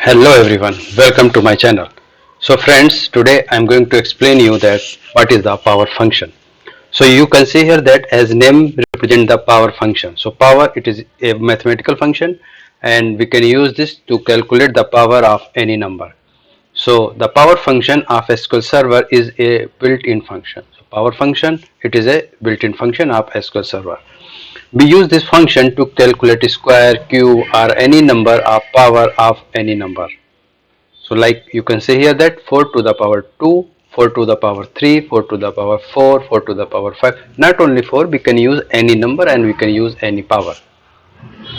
Hello everyone, welcome to my channel. So friends, today I am going to explain you that what is the power function. So you can see here that as name represent the power function. So power, it is a mathematical function and we can use this to calculate the power of any number. So the power function of SQL Server is a built-in function. So power function, it is a built-in function of SQL Server. We use this function to calculate square, cube or any number of power of any number. So like you can see here that 4 to the power 2, 4 to the power 3, 4 to the power 4, 4 to the power 5. Not only 4, we can use any number and we can use any power.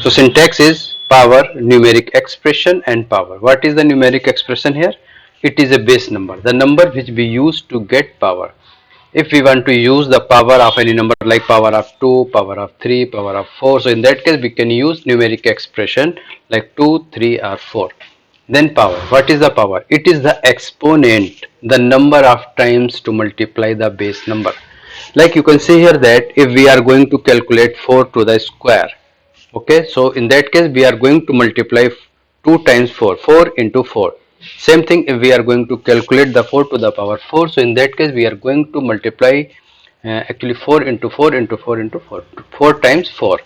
So syntax is power, numeric expression and power. What is the numeric expression here? It is a base number, the number which we use to get power. If we want to use the power of any number like power of 2, power of 3, power of 4, so in that case we can use numeric expression like 2, 3 or 4. Then power. What is the power? It is the exponent, the number of times to multiply the base number. Like you can see here that if we are going to calculate 4 to the square, okay, so in that case we are going to multiply 2 times 4, 4 into 4. Same thing if we are going to calculate the 4 to the power 4, so in that case we are going to multiply actually 4 into 4 into 4 into 4, 4 times 4.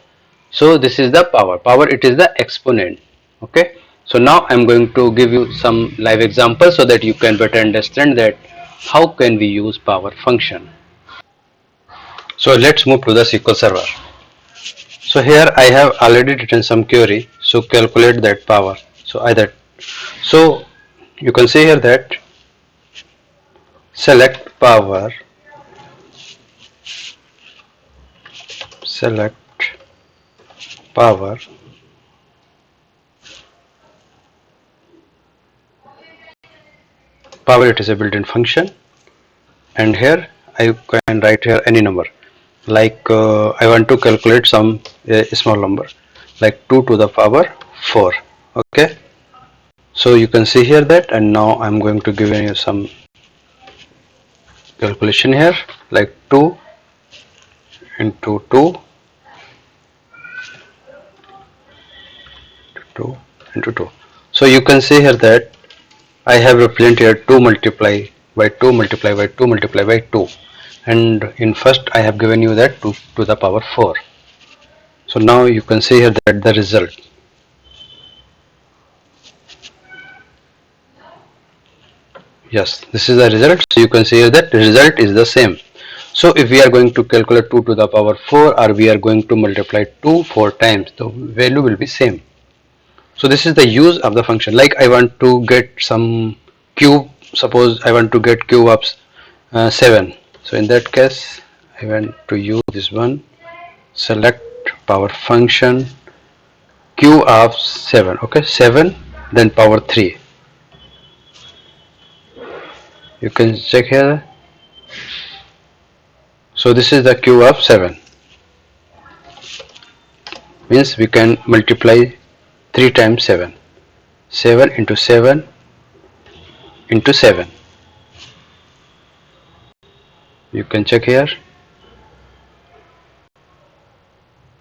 So this is the power. Power, it is the exponent. Okay. So now I am going to give you some live examples so that you can better understand that how can we use power function. So let's move to the SQL Server. So here I have already written some query. So calculate that power. So you can see here that select power, power, it is a built-in function, and here I can write here any number like I want to calculate some small number like 2 to the power 4. Okay, so you can see here that, and now I'm going to give you some calculation here like 2 into 2 into 2. So you can see here that I have represented here 2 multiply by 2 multiply by 2 multiply by 2, and in first I have given you that 2 to the power 4. So now you can see here that the result. Yes, this is the result. So you can see here that the result is the same. So if we are going to calculate 2 to the power 4 or we are going to multiply 2 4 times, the value will be same. So this is the use of the function. Like I want to get some cube, suppose I want to get cube of 7. So in that case I want to use this one, select power function cube of 7. Okay, 7 then power 3. You can check here. So this is the cube of 7, means we can multiply 3 times 7, 7 into 7 into 7. You can check here.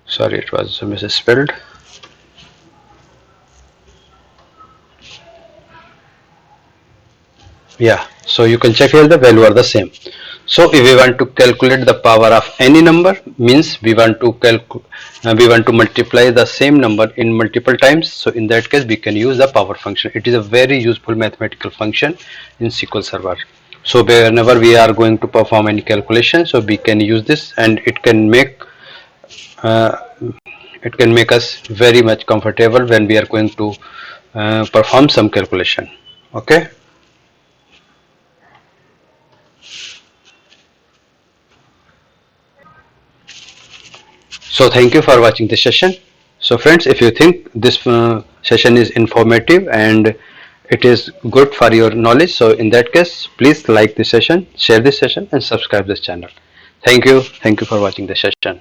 Sorry, it was misspelled. Yeah, so you can check here the value are the same. So if we want to calculate the power of any number, means we want to multiply the same number in multiple times. So in that case we can use the power function. It is a very useful mathematical function in SQL Server. So whenever we are going to perform any calculation, so we can use this, and it can make us very much comfortable when we are going to perform some calculation. Okay. So thank you for watching this session. So friends, if you think this session is informative and it is good for your knowledge, so in that case please like this session, share this session and subscribe this channel. Thank you for watching this session.